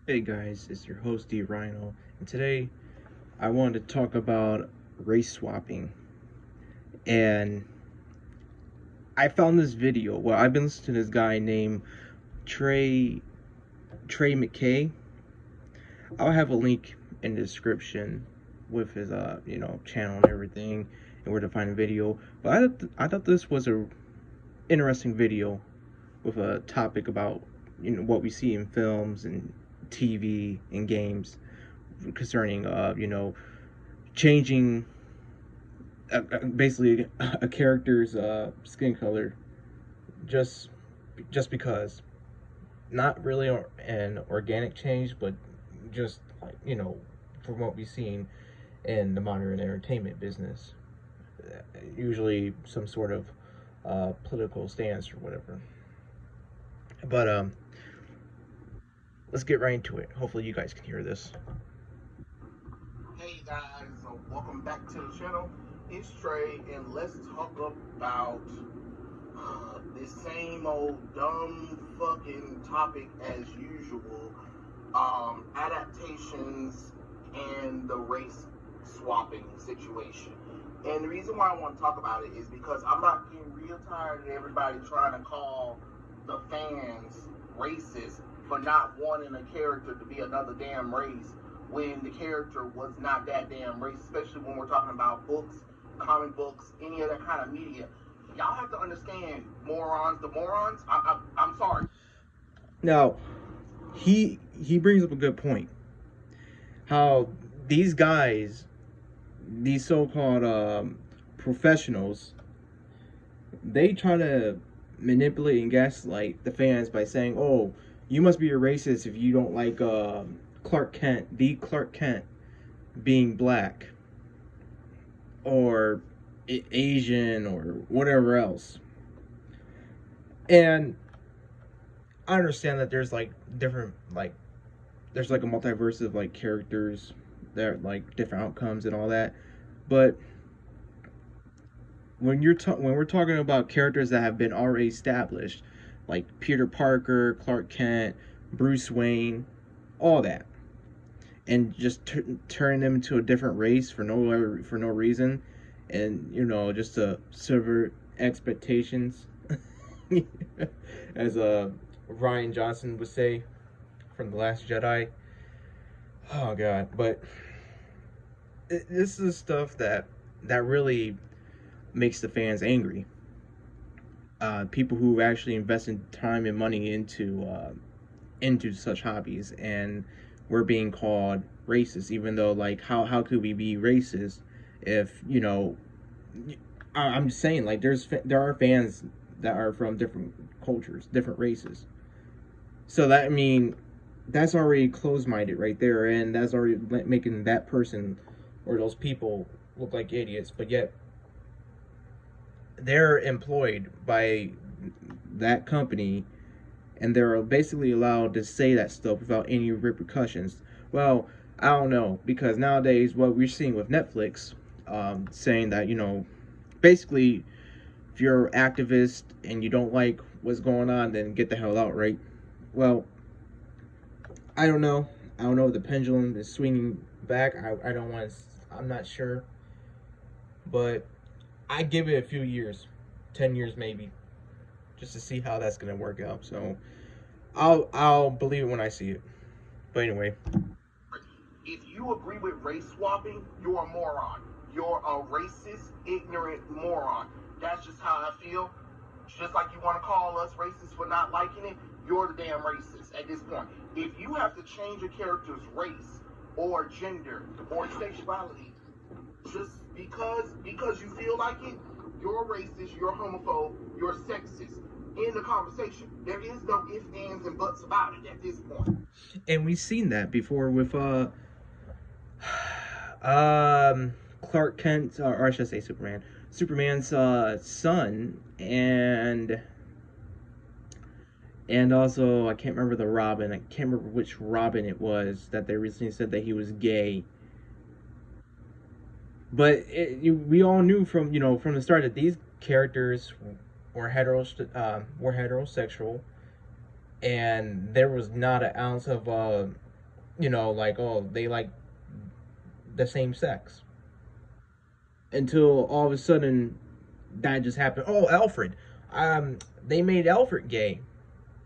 Hey guys, it's your host D Rhino, and today I wanted to talk about race swapping. And I found this video. Well, I've been listening to this guy named Trey Mykel. I'll have a link in the description with his channel and everything, and where to find the video. But I thought this was a interesting video with a topic about what we see in films and TV and games concerning changing basically a character's skin color just because, not really an organic change, but just like from what we've seen in the modern entertainment business, usually some sort of political stance or whatever. But let's get right into it. Hopefully you guys can hear this. Hey guys, so welcome back to the channel. It's Trey, and let's talk about this same old dumb fucking topic as usual. Adaptations and the race swapping situation. And the reason why I want to talk about it is because I'm not getting real tired of everybody trying to call the fans racist for not wanting a character to be another damn race when the character was not that damn race, especially when we're talking about books, comic books, any other kind of media. Y'all have to understand, morons, the morons. I'm sorry. Now, he brings up a good point. How these guys, these so-called professionals, they try to manipulate and gaslight the fans by saying, "Oh, you must be a racist if you don't like Clark Kent, the Clark Kent, being black or Asian or whatever else." And I understand that there's like different there's like a multiverse of like characters that are like different outcomes and all that, but when we're talking about characters that have been already established, like Peter Parker, Clark Kent, Bruce Wayne, all that, and just turn them into a different race for no reason, and just to subvert expectations, as Ryan Johnson would say from The Last Jedi. Oh god, but this is stuff that really makes the fans angry. People who actually invested time and money into such hobbies, and we're being called racist, even though, like, how could we be racist if I'm just saying, like, there are fans that are from different cultures, different races. So that, I mean, that's already closed-minded right there, and that's already making that person or those people look like idiots. But yet they're employed by that company, and they're basically allowed to say that stuff without any repercussions. Well, I don't know, because nowadays what we're seeing with Netflix, saying that basically, if you're an activist and you don't like what's going on, then get the hell out, right? Well, I don't know. I don't know if the pendulum is swinging back. I don't want to. I'm not sure, but I give it a few years, 10 years maybe, just to see how that's gonna work out. So I'll believe it when I see it. But anyway, If you agree with race swapping, you're a moron. You're a racist, ignorant moron. That's just how I feel. Just like you want to call us racist for not liking it, you're the damn racist at this point. If you have to change a character's race or gender or sexuality just because you feel like it, you're a racist, you're a homophobe, you're sexist. In the conversation, there is no ifs, ands, and buts about it at this point. and we've seen that before with Clark Kent, or I should say Superman's son, and also I can't remember the Robin. I can't remember which Robin it was that they recently said that he was gay. But we all knew from from the start that these characters were heterosexual, and there was not an ounce of like, oh, they like the same sex. Until all of a sudden that just happened. Oh, Alfred. They made Alfred gay,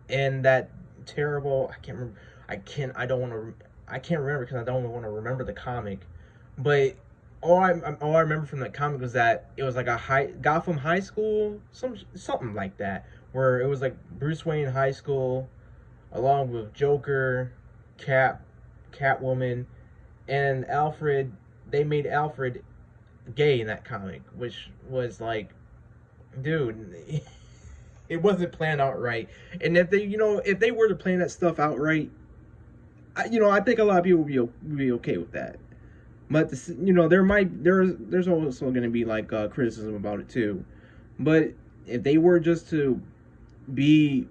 and that terrible. I can't remember. I can't. I don't want to. I can't remember because I don't want to remember the comic. But all I remember from that comic was that it was like a Gotham High School, something like that, where it was like Bruce Wayne High School, along with Joker, Catwoman, and Alfred. They made Alfred gay in that comic, which was like, dude, it wasn't planned out right. And if they were to plan that stuff out right, I think a lot of people would be okay with that. But there's also going to be like criticism about it too. But if they were just to be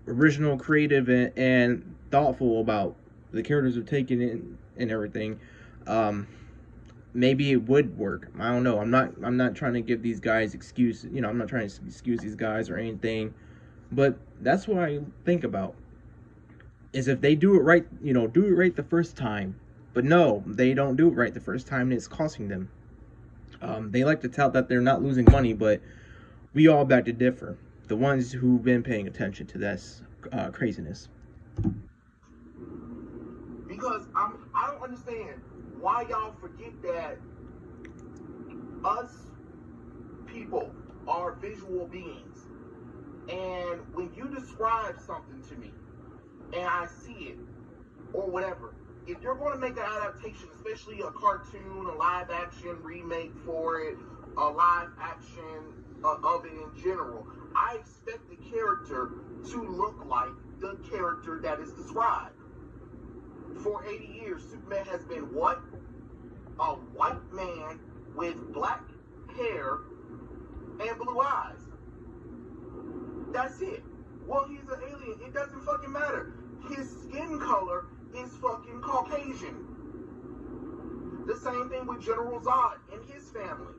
original, creative, and thoughtful about the characters they're taking in and everything, maybe it would work. I don't know. I'm not trying to give these guys excuse. I'm not trying to excuse these guys or anything. But that's what I think about. Is if they do it right, do it right the first time. But no, they don't do it right the first time, and it's costing them. They like to tout that they're not losing money, but we all beg to differ. The ones who've been paying attention to this craziness. Because I don't understand why y'all forget that us people are visual beings. And when you describe something to me and I see it or whatever, if you're going to make an adaptation, especially a cartoon, a live action remake for it, a live action of it in general, I expect the character to look like the character that is described. For 80 years, Superman has been what? A white man with black hair and blue eyes. That's it. Well, he's an alien. It doesn't fucking matter. His skin color is fucking Caucasian. The same thing with General Zod and his family.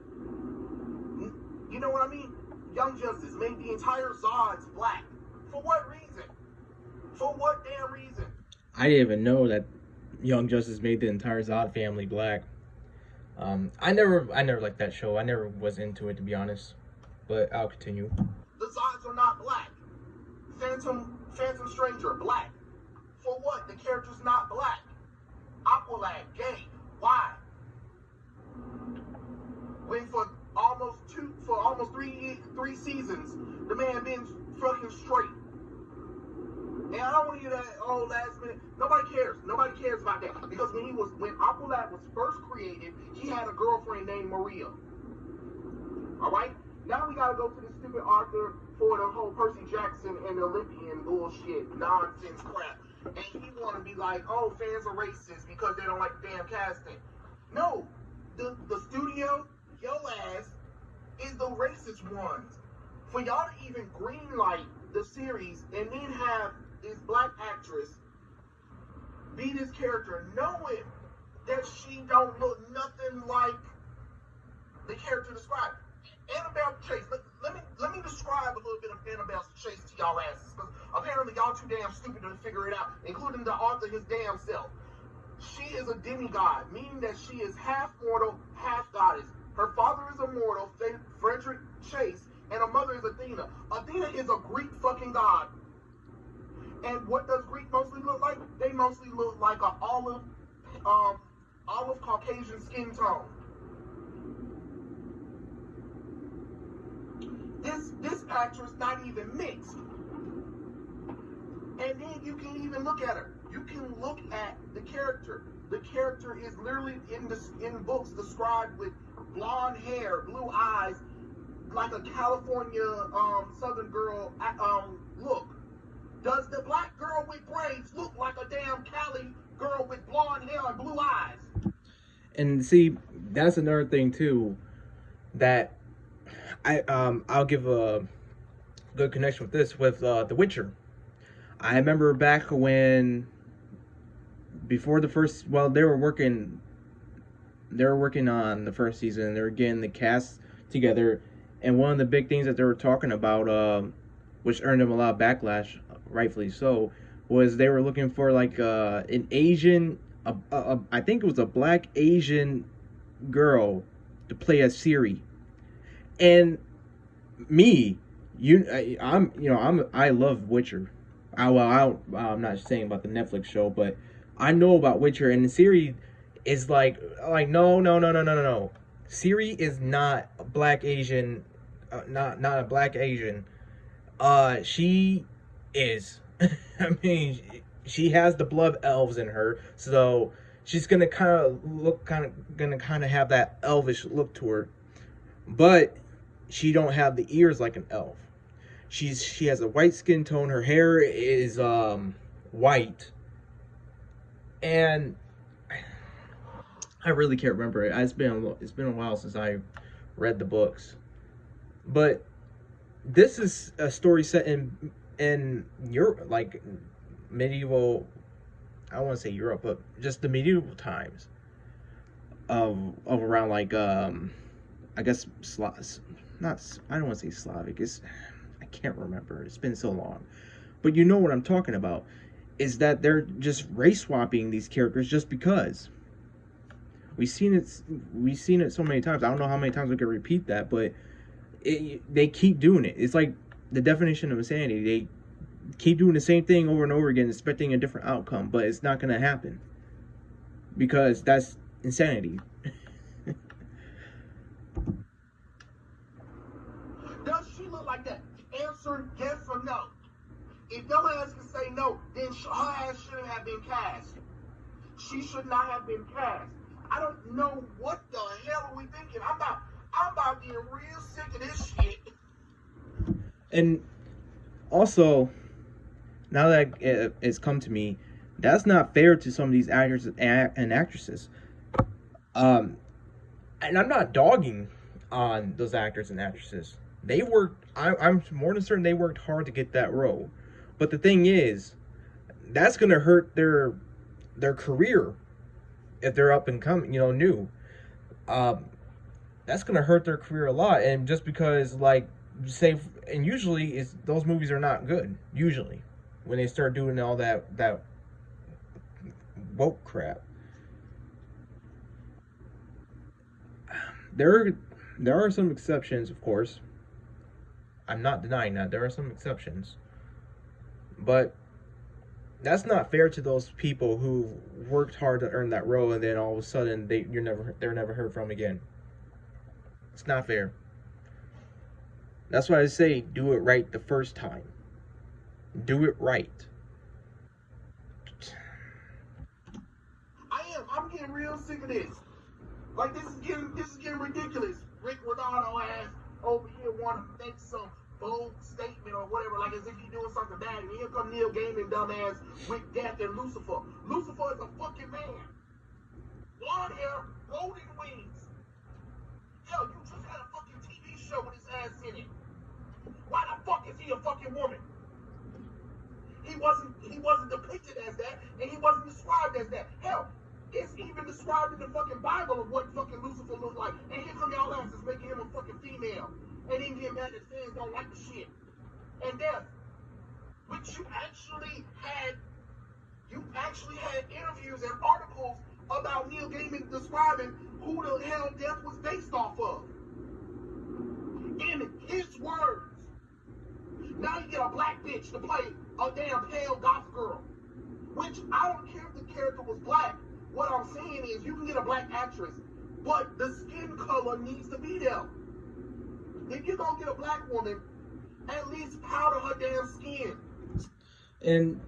You know what I mean? Young Justice made the entire Zods black. For what reason? For what damn reason? I didn't even know that Young Justice made the entire Zod family black. I never liked that show. I never was into it, to be honest. But I'll continue. The Zods are not black. Phantom Stranger, black. For what? The character's not black. Aqualad, gay. Why? When for almost three seasons, the man been fucking straight. And I don't want to hear that last minute. Nobody cares. Nobody cares about that. Because when Aqualad was first created, he had a girlfriend named Maria. Alright? Now we gotta go to the stupid Arthur for the whole Percy Jackson and Olympian bullshit, nonsense crap. And he wanna be like, oh, fans are racist because they don't like the damn casting. No. The studio, your ass, is the racist ones. For y'all to even greenlight the series and then have this black actress be this character, knowing that she don't look nothing like the character described. Annabelle Chase, let me describe a little bit of Annabelle Chase to y'all asses, because apparently y'all too damn stupid to figure it out, including the author his damn self. She is a demigod, meaning that she is half mortal, half goddess. Her father is a mortal, Frederick Chase, and her mother is Athena. Athena is a Greek fucking god. And what does Greek mostly look like? They mostly look like an olive Caucasian skin tone. This actress not even mixed. And then you can even look at her. You can look at the character. The character is literally in books described with blonde hair, blue eyes, like a California Southern girl look. Does the black girl with braids look like a damn Cali girl with blonde hair and blue eyes? And see, that's another thing too, that I'll give a good connection with this, with The Witcher. I remember back when, before the first, well, they were working on the first season. They were getting the cast together, and one of the big things that they were talking about, which earned them a lot of backlash, rightfully so, was they were looking for like an Asian, I think it was a black Asian girl to play as Siri, and me, I love Witcher. I'm not saying about the Netflix show, but I know about Witcher, and Siri is like no no no no no no no. Siri is not a black Asian, not a black Asian. She is. I mean, she has the blood elves in her, so she's gonna kind of have that elvish look to her, but she don't have the ears like an elf. She has a white skin tone. Her hair is white, and I really can't remember it. It's been a while since I read the books, but this is a story set in Europe, like medieval. I don't want to say Europe, but just the medieval times of around like I guess not, I don't want to say Slavic. I can't remember. It's been so long, but you know what I'm talking about. Is that they're just race swapping these characters just because we've seen it. We've seen it so many times. I don't know how many times we can repeat that, but they keep doing it. It's like the definition of insanity. They keep doing the same thing over and over again, expecting a different outcome, but it's not going to happen because that's insanity. Does she look like that? Answer yes or no. If your ass can say no, then her ass shouldn't have been cast. She should not have been cast. I don't know what the hell are we thinking. I'm about getting real sick of this shit. And also, now that it's come to me, that's not fair to some of these actors and actresses. And I'm not dogging on those actors and actresses. They worked. I'm more than certain they worked hard to get that role. But the thing is, that's gonna hurt their career if they're up and coming, new. That's gonna hurt their career a lot. And just because, like, say, and usually those movies are not good. Usually, when they start doing all that woke crap. There are some exceptions, of course. I'm not denying that there are some exceptions, but that's not fair to those people who worked hard to earn that role, and then all of a sudden they're never heard from again. It's not fair. That's why I say do it right the first time. Do it right. I'm getting real sick of this. Like, this is getting ridiculous. Rick Rodano ass over here want to make some bold statement or whatever, like as if he's doing something bad. And here come Neil Gaiman, dumbass, with Death and Lucifer. Lucifer is a fucking man. Blonde hair, golden wings. Yo, you just had a fucking TV show with his ass in it. Why the fuck is he a fucking woman? He wasn't depicted as that, and he wasn't described as that. Hell, it's even described in the fucking Bible of what fucking Lucifer looked like. And here come y'all asses making him a fucking female. And then get mad that fans don't like the shit. And Death, but you actually had interviews and articles about Neil Gaiman describing who the hell Death was based off of. In his words. Now you get a black bitch to play a damn pale goth girl. Which, I don't care if the character was black. What I'm saying is you can get a black actress, but the skin color needs to be there. If you're gonna get a black woman, at least powder her damn skin. And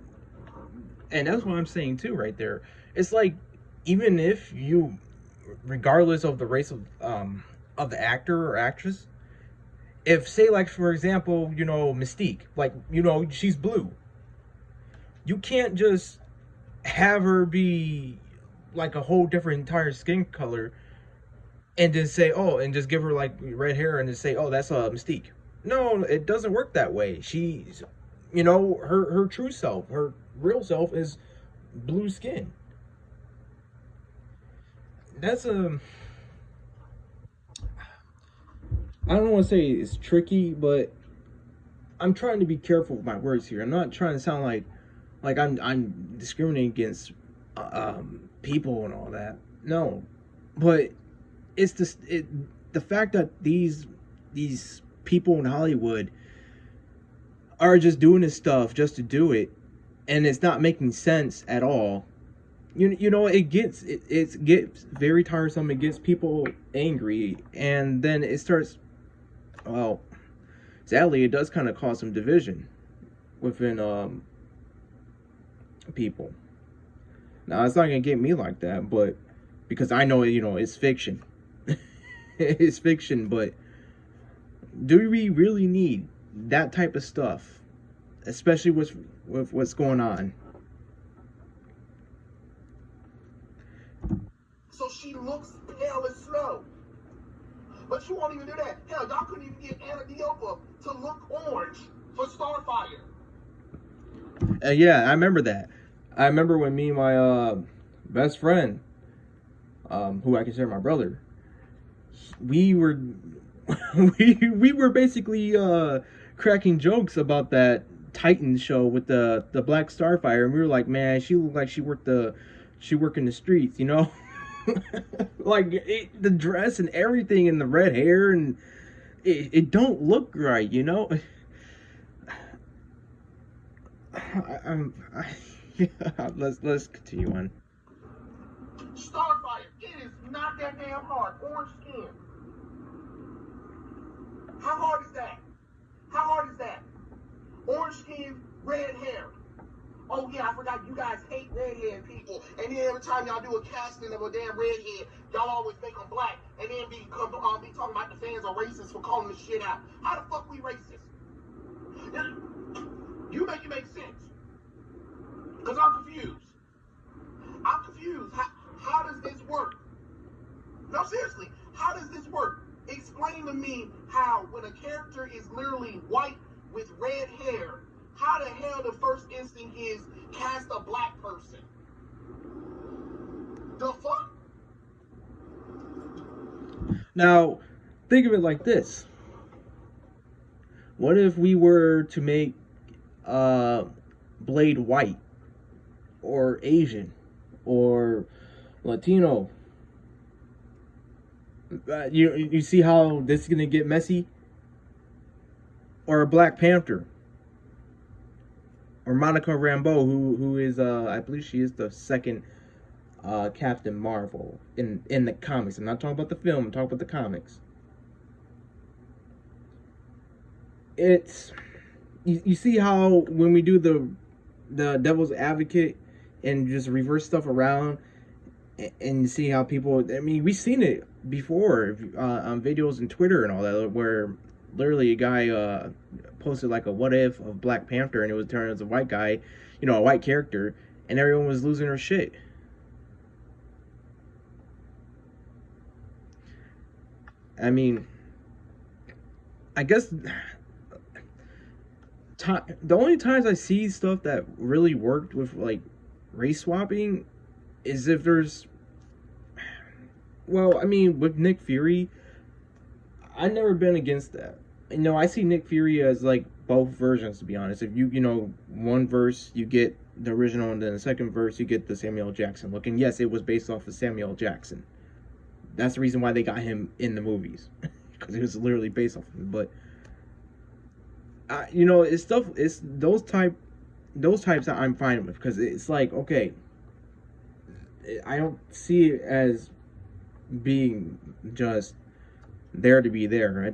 that's what I'm saying too, right there. It's like, even if you, regardless of the race of the actor or actress, if, say, like, for example, Mystique, like, she's blue, you can't just have her be like a whole different entire skin color and then say, oh, and just give her like red hair and just say, oh, that's a Mystique. No, it doesn't work that way. She's, her true self, her real self is blue skin. That's I don't want to say it's tricky, but I'm trying to be careful with my words here. I'm not trying to sound like like I'm discriminating against people and all that. No, but it's the fact that these people in Hollywood are just doing this stuff just to do it, and it's not making sense at all. You know, it gets very tiresome. It gets people angry, and then it starts. Well, sadly, it does kind of cause some division within people. Now, it's not gonna get me like that, but because I know, it's fiction. It's fiction, but do we really need that type of stuff, especially with what's going on? So she looks pale as snow. But you won't even do that. Hell, y'all couldn't even get Anna Diopa to look orange for Starfire. Yeah, I remember that. I remember when me and my best friend, who I consider my brother, we were we were basically cracking jokes about that Titan show with the Black Starfire, and we were like, man, she looked like she worked in the streets, like the dress and everything, and the red hair, and it don't look right, let's continue on. Starfire, it is not that damn hard. Orange skin. How hard is that? How hard is that? Orange skin, red hair. Oh yeah, I forgot you guys hate redhead people. And then every time y'all do a casting of a damn redhead, y'all always make them black. And then be talking about the fans are racist for calling the shit out. How the fuck we racist? You make it make sense. Because I'm confused. I'm confused. How does this work? No, seriously, how does this work? Explain to me how, when a character is literally white with red hair, how the hell the first instinct is cast a black person? The fuck? Now, think of it like this. What if we were to make Blade white, or Asian, or Latino? You see how this is gonna get messy? Or a Black Panther, or Monica Rambeau, who is I believe she is the second Captain Marvel in the comics. I'm not talking about the film. I'm talking about the comics. It's you see how when we do the devil's advocate and just reverse stuff around, and you see how people, I mean, we've seen it before on videos and Twitter and all that, where literally a guy posted like a what if of Black Panther, and it was turned as a white guy, a white character, and everyone was losing their shit. I mean, I guess the only times I see stuff that really worked with like race swapping is if there's, well, I mean, with Nick Fury, I've never been against that. I see Nick Fury as like both versions, to be honest. If one verse you get the original, and then the second verse you get the Samuel Jackson look. And yes, it was based off of Samuel Jackson. That's the reason why they got him in the movies, because it was literally based off of him. But it's stuff. It's those types that I'm fine with, because it's like, okay, I don't see it as being just there to be there. Right?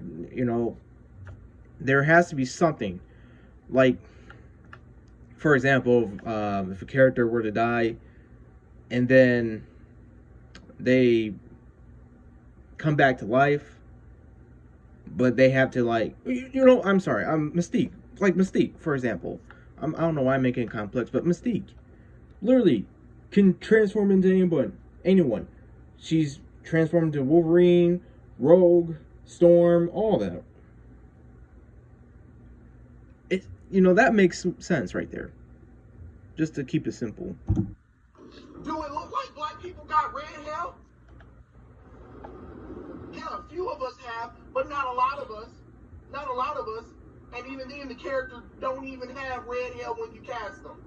There has to be something. Like, for example, if a character were to die, and then they come back to life, but they have to, like, I'm sorry, Mystique. Like Mystique, for example. I don't know why I'm making it complex, but Mystique literally can transform into anyone. She's transformed into Wolverine, Rogue, Storm, all that. That makes sense right there. Just to keep it simple. Do it look like black people got red hair? Yeah, a few of us have, but not a lot of us. Not a lot of us. And even then, the character don't even have red hair when you cast them.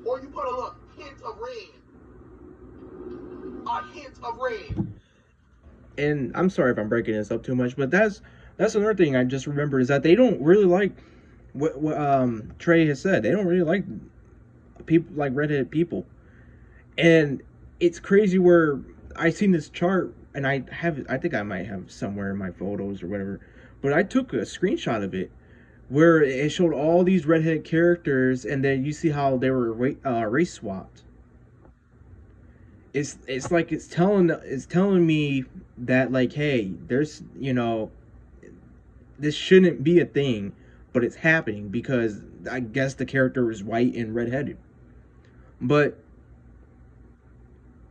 or you put a little hint of red. A hint of red. And I'm sorry if I'm breaking this up too much, but that's another thing I just remembered is that they don't really like what Trey has said. They don't really like people like redheaded people, and it's crazy where I seen this chart and I think I might have somewhere in my photos or whatever, but I took a screenshot of it where it showed all these redheaded characters, and then you see how they were race swapped. It's like it's telling me that, like, hey, there's, this shouldn't be a thing, but it's happening because I guess the character is white and redheaded. But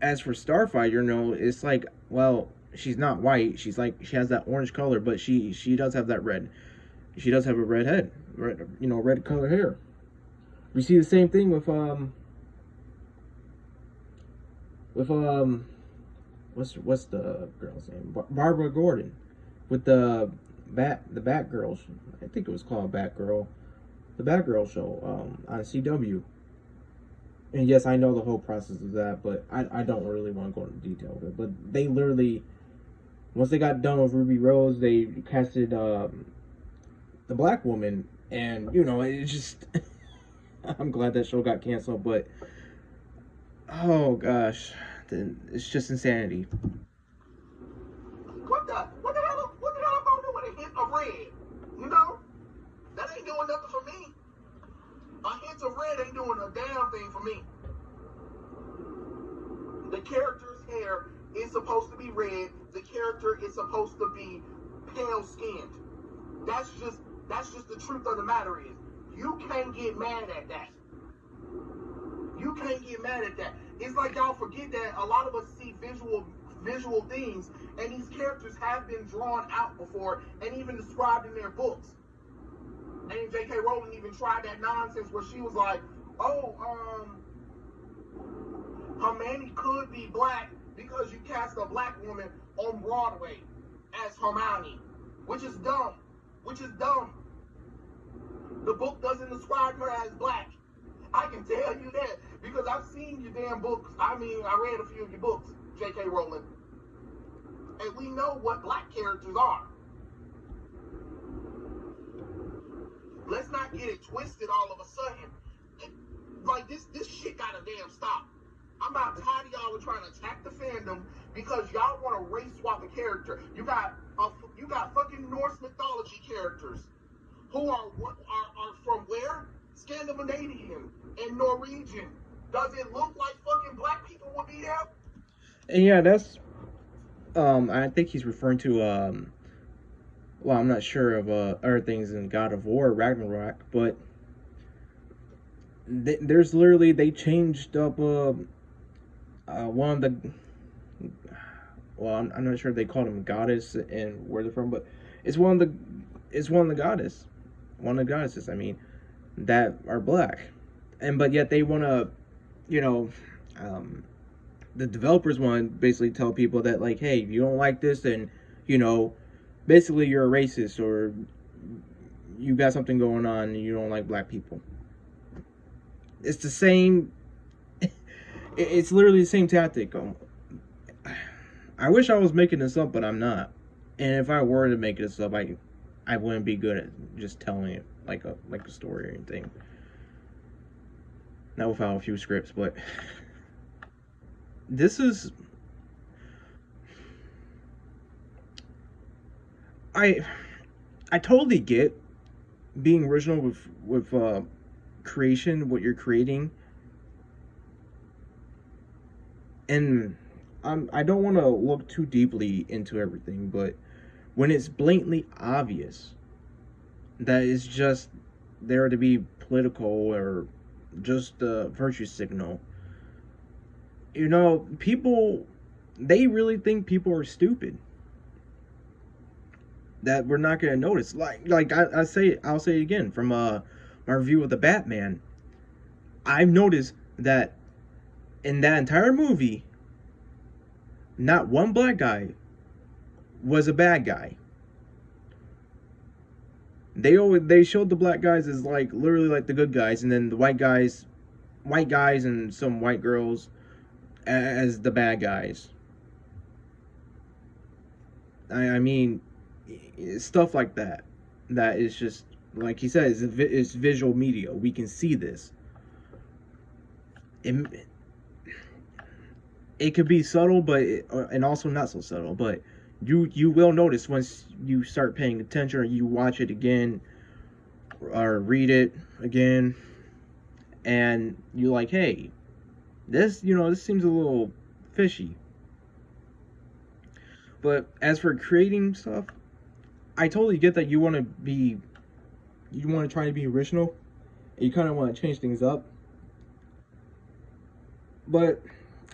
as for Starfire, it's like, well, she's not white. She's like, she has that orange color, but she does have that red. She does have a red head, red color hair. We see the same thing with what's the girl's name? Barbara Gordon, with the Batgirl. I think it was called Batgirl, the Batgirl show on CW. And yes, I know the whole process of that, but I don't really want to go into detail of it. But they literally, once they got done with Ruby Rose, they casted the black woman, and it's just I'm glad that show got canceled, but oh gosh, it's just insanity. What the hell I'm gonna do with a hint of red? That ain't doing nothing for me. A hint of red ain't doing a damn thing for me. The character's hair is supposed to be red. The character is supposed to be pale skinned. That's just the truth of the matter is. You can't get mad at that. You can't get mad at that. It's like y'all forget that a lot of us see visual things, and these characters have been drawn out before and even described in their books. And J.K. Rowling even tried that nonsense where she was like, Hermione could be black because you cast a black woman on Broadway as Hermione, which is dumb. The book doesn't describe her as black. I can tell you that because I've seen your damn books. I mean, I read a few of your books, J.K. Rowling. And we know what black characters are. Let's not get it twisted all of a sudden. This shit gotta damn stop. I'm about tired of y'all trying to attack the fandom because y'all want to race swap a character. You got fucking Norse mythology characters who are from where? Scandinavian and Norwegian. Does it look like fucking black people would be there? And yeah, that's I think he's referring to well, I'm not sure of other things in God of War, Ragnarok, but there's literally, they changed up one of the, well, I'm not sure if they called him goddess and where they're from, but it's one of the goddesses, I mean, that are black, but yet they want to, the developers want to basically tell people that, like, hey, if you don't like this, then basically you're a racist, or you got something going on and you don't like black people. It's the same. It's literally the same tactic. I wish I was making this up, but I'm not. And if I were to make this up, I wouldn't be good at just telling it like a story or anything. Not without a few scripts, but this is. I totally get being original with creation, what you're creating, and I don't want to look too deeply into everything, but when it's blatantly obvious that it's just there to be political or just a virtue signal, people, they really think people are stupid, that we're not going to notice. I'll say it again from my review of the Batman. I've noticed that in that entire movie, not one black guy was a bad guy. They showed the black guys as literally the good guys, and then the white guys white guys and some white girls as the bad guys. I mean, stuff like that. That is just like he said, it's visual media. We can see this. It, it could be subtle, but and also not so subtle. But you will notice once you start paying attention, or you watch it again, or read it again, and you're like, hey, this seems a little fishy. But as for creating stuff, I totally get that you want to try to be original, and you kind of want to change things up. But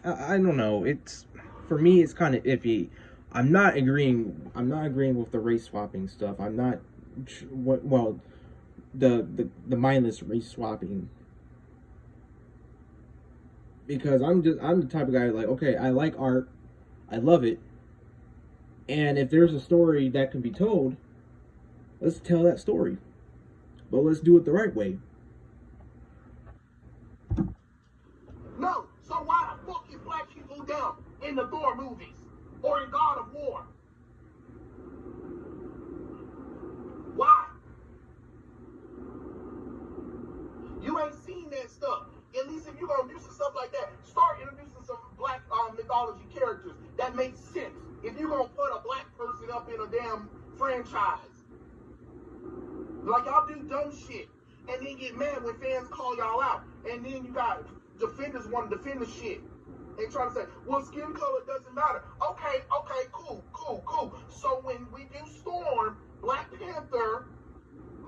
I don't know. It's for me, it's kind of iffy. I'm not agreeing with the race swapping stuff. I'm not. Well, the mindless race swapping, because I'm the type of guy like, okay, I like art, I love it, and if there's a story that can be told, let's tell that story, but let's do it the right way. No, so why the fuck is black people down in the Thor movies or in God of War? Why? You ain't seen that stuff. At least if you're gonna do some stuff like that, start introducing some black mythology characters that make sense. If you're gonna put a black person up in a damn franchise, like y'all do dumb shit, and then get mad when fans call y'all out, and then you got defenders want to defend the shit and try to say, well, skin color doesn't matter. Okay, cool. So when we do Storm, Black Panther,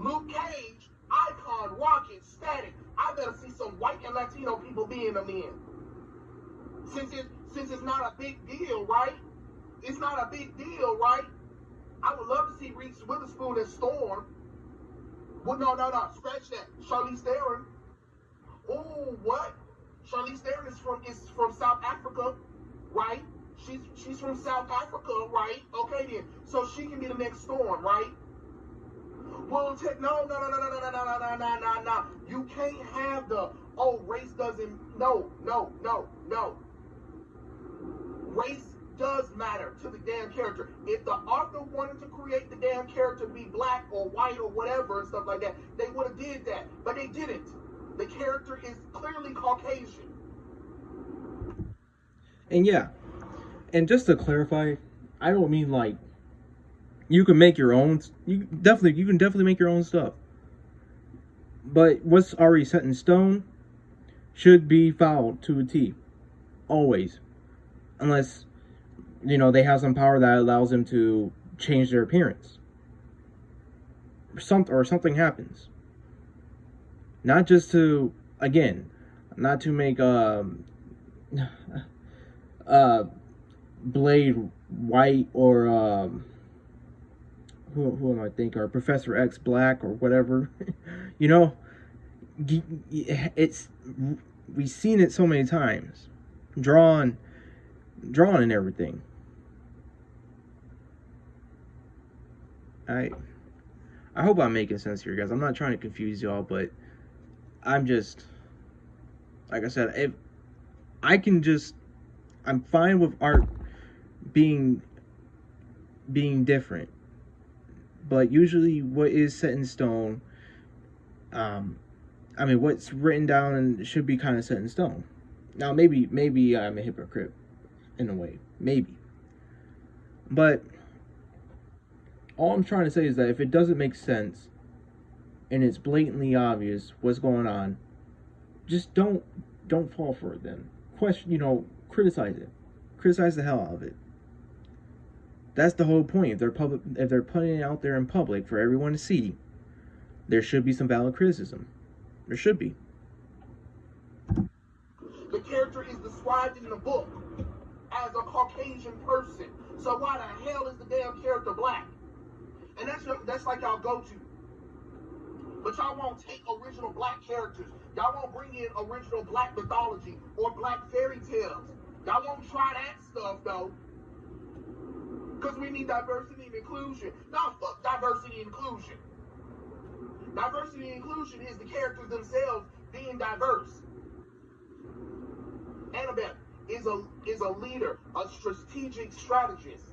Luke Cage, Icon, Rocket, Static, I better see some white and Latino people being them in. Since it's not a big deal, right? It's not a big deal, right? I would love to see Reese Witherspoon as Storm. Well, no, scratch that. Charlize Theron. Oh, what? Charlize Theron is from South Africa, right? She's from South Africa, right? Okay then. So she can be the next Storm, right? Well, no. You can't have the race doesn't. No. Race does matter to the damn character. If the author wanted to create the damn character to be black or white or whatever and stuff like that, they would have did that, but they didn't. The character is clearly Caucasian. And yeah, and just to clarify, I don't mean like you can make your own. You can definitely make your own stuff. But what's already set in stone should be followed to a T, always, unless they have some power that allows them to change their appearance. Or something happens. Not just to, again, not to make Blade white or who am I thinking, or Professor X black or whatever. It's we've seen it so many times, drawn and everything. I hope I'm making sense here, guys. I'm not trying to confuse y'all, but I'm just, like I said, if I can just, I'm fine with art being different, but usually what is set in stone, what's written down and should be kind of set in stone. Now maybe I'm a hypocrite in a way, maybe, but all I'm trying to say is that if it doesn't make sense and it's blatantly obvious what's going on, just don't fall for it then. Criticize it. Criticize the hell out of it. That's the whole point. If they're putting it out there in public for everyone to see, there should be some valid criticism. There should be. The character is described in the book as a Caucasian person. So why the hell is the damn character black? And that's like y'all go to. But y'all won't take original black characters. Y'all won't bring in original black mythology or black fairy tales. Y'all won't try that stuff though. Because we need diversity and inclusion. Nah, fuck diversity and inclusion. Diversity and inclusion is the characters themselves being diverse. Annabeth is a leader, a strategic strategist.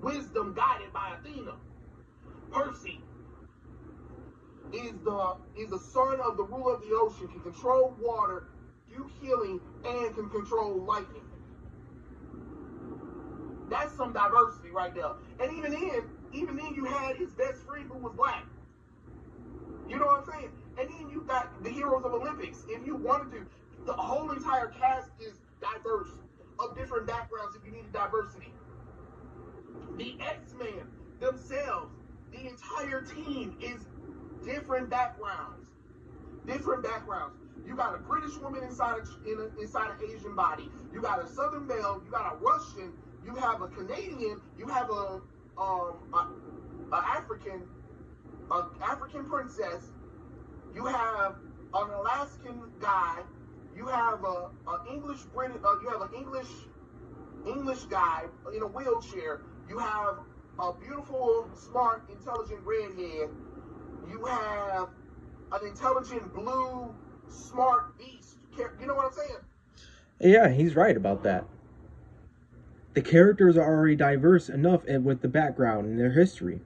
Wisdom guided by Athena. Percy is the son of the ruler of the ocean, can control water, do healing, and can control lightning. That's some diversity right there. And even then you had his best friend who was black. You know what I'm saying? And then you got the heroes of Olympics. If you wanted to, the whole entire cast is diverse, of different backgrounds if you need diversity. The X-Men themselves, the entire team is different backgrounds. Different backgrounds. You got a British woman inside an Asian body. You got a Southern male. You got a Russian. You have a Canadian. You have a African princess. You have an Alaskan guy. You have an English English guy in a wheelchair. You have a beautiful, smart, intelligent redhead. You have an intelligent blue, smart beast. You know what I'm saying? Yeah, he's right about that. The characters are already diverse enough with the background and their history.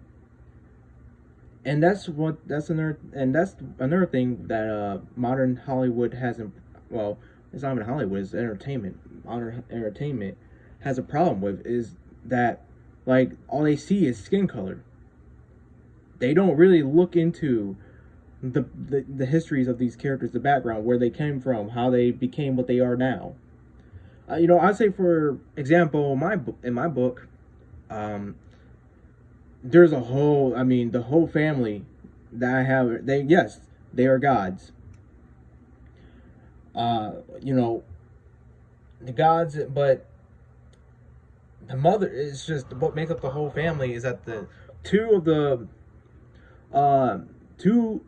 And that's another thing that modern Hollywood hasn't. Well, it's not even Hollywood. It's entertainment. Modern entertainment has a problem with is that like all they see is skin color. They don't really look into the histories of these characters, the background, where they came from, how they became what they are now. I'd say, for example, in my book, there's the whole family that I have. They are gods. The gods, but the mother is just what makes up the whole family. Is that the two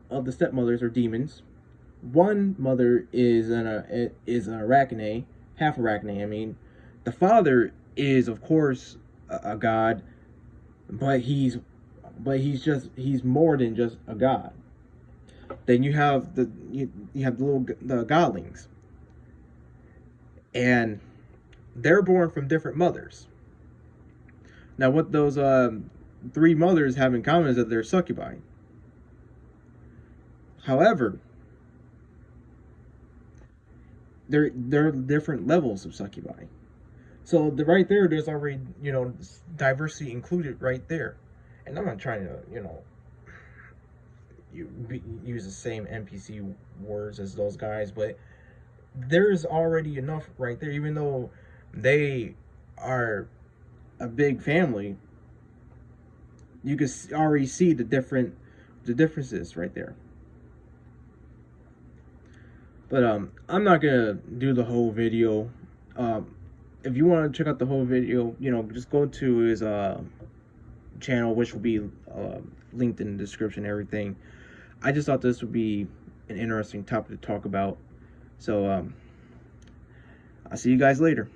of the stepmothers are demons. One mother is an Arachne, half Arachne. I mean, the father is of course a god, but he's more than just a god. Then you have the godlings, and they're born from different mothers. Now, what those three mothers have in common is that they're succubi. However, they're different levels of succubi. So right there, there's already diversity included right there. And I'm not trying to use the same NPC words as those guys, but there's already enough right there. Even though they are a big family, you can already see the differences right there. But I'm not gonna do the whole video. If you want to check out the whole video, just go to his channel, which will be linked in the description and everything. I just thought this would be an interesting topic to talk about. So I'll see you guys later.